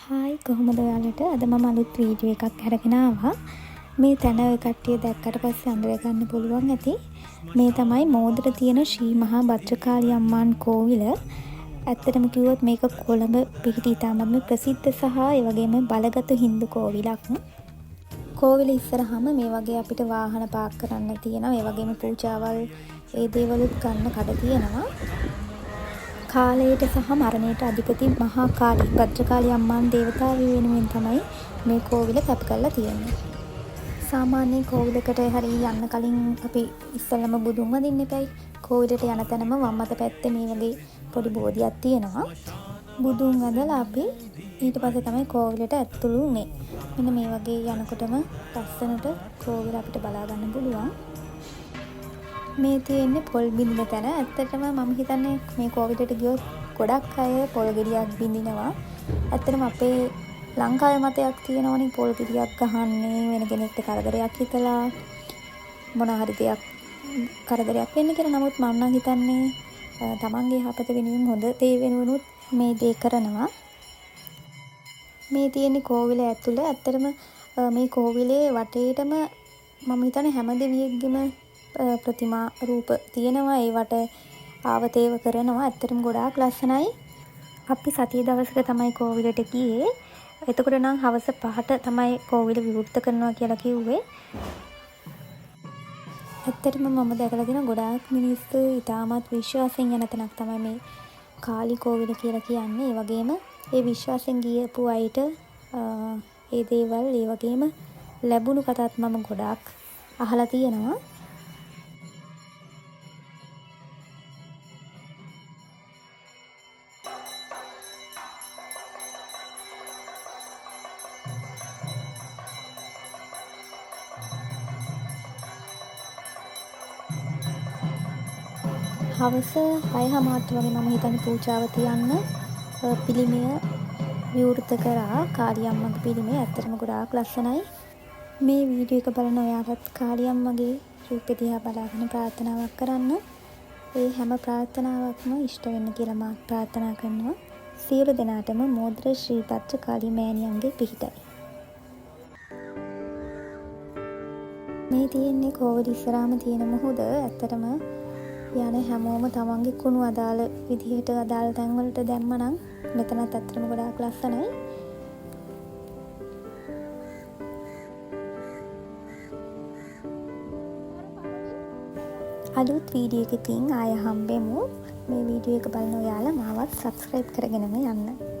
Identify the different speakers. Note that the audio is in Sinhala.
Speaker 1: හායි කොහොමද ඔයාලට අද මම අලුත් වීඩියෝ එකක් අරගෙන ආවා. මේ තැන ඔය කට්ටිය දැක්කට පස්සේ අඳුර ගන්න පුළුවන් ඇති. මේ තමයි මෝදර තියෙන ශ්‍රී මහා භද්‍රකාලි අම්මාන් කෝවිල. ඇත්තටම කිව්වොත් මේක කොළඹ පිහිටි ඉතාමත්ම ප්‍රසිද්ධ සහ ඒ වගේම බලගත් හින්දු කෝවිලක්. කෝවිල ඉස්සරහම මේ වගේ අපිට වාහන පාක් කරන්න තියෙනවා. ඒ වගේම පූජාවල් ඒ දේවලුත් ගන්න කඩ තියෙනවා. කාලයට සහ මරණයට අධිපති මහා කාලි භද්‍රකාලි අම්මාන් දේවතාවිය වෙනුවෙන් තමයි මේ කෝවිල කැප කරලා තියෙන්නේ. සාමාන්‍ය කෝවිලකට හරි යන්න කලින් අපි ඉස්සෙල්ලම බුදුන් වදින්න එපයි. කෝවිලට යන තැනම වම් අත පැත්තේ මේ වගේ පොඩි බෝධියක් තියෙනවා. බුදුන් වදලා අපි ඊට පස්සේ තමයි කෝවිලට ඇතුළු වුනේ. මෙන්න මේ වගේ යනකොටම ලස්සනට කෝවිල අපිට බලා ගන්න පුළුවන්. මේ තියෙන්නේ පොල් බින්දින තැන. ඇත්තටම මම හිතන්නේ මේ කෝවිලට ගියොත් ගොඩක් අය පොල් ගෙඩියක් බින්දිනවා. ඇත්තටම අපේ ලංකාවේ මතයක් තියෙනවනේ පොල් ගෙඩියක් ගහන්නේ වෙන කෙනෙක්ට කරදරයක් හිතලා මොන හරි දෙයක් කරදරයක් වෙන්න කියලා. නමුත් මම නම් හිතන්නේ තමන්ගේ යහපත වෙනුවෙන් හොඳ දේ වෙනුවෙනුත් මේ දේ කරනවා. මේ තියෙන්නේ කෝවිල ඇතුළ. ඇත්තටම මේ කෝවිලේ වටේටම මම හිතන්නේ හැම දෙවියෙක්ගේම ප්‍රතිමා රූප තියෙනවා. ඒවට ආවතේව කරනවා. ඇත්තටම ගොඩාක් ලස්සනයි. අපි සතිය දවසක තමයි කෝවිලට ගියේ. එතකොට නම් හවස 5ට තමයි කෝවිල විවෘත කරනවා කියලා කිව්වේ. ඇත්තටම මම දැකලා තියෙන ගොඩාක් මිනිස්සු ඉතාමත් විශ්වාසයෙන් යන තැනක් තමයි මේ කාලි කෝවිල කියලා කියන්නේ. ඒ වගේම ඒ විශ්වාසයෙන් ගියපු අයට ඒ දේවල් ඒ වගේම ලැබුණු කතාත් මම ගොඩාක් අහලා තියෙනවා. හවස 6:00 වගේ මම හිතන්නේ පූජාව තියන්න පිළිමය විවෘත කරා. කාලි අම්මගේ පිළිමය ඇත්තටම ගොඩාක් ලස්සනයි. මේ වීඩියෝ එක බලන ඔයාලත් කාලි අම්මගේ රූපෙ දිහා බලාගෙන ප්‍රාර්ථනාවක් කරන්න. ඒ හැම ප්‍රාර්ථනාවක්ම ඉෂ්ට වෙන්න කියලා මම ප්‍රාර්ථනා කරනවා. සියලු දෙනාටම මෝදර ශ්‍රී භද්‍රකාලි මෑණියන්ගේ පිහිටයි. මේ තියෙන්නේ කෝවිල ඉස්සරහම තියෙන මුහුද. ඇත්තටම යන හැමෝම තමන්ගේ කුණු අදාළ විදිහට අදාළ තැන්වලට දැම්මනම් මෙතනත් ඇත්තටම ගොඩාක් ලස්සනයි. අලුත් වීඩියෝ එකකින් ආය හම්බෙමු. මේ වීඩියෝ එක බලන ඔයාලා මාවත් සබ්ස්ක්‍රයිබ් කරගෙනම යන්න.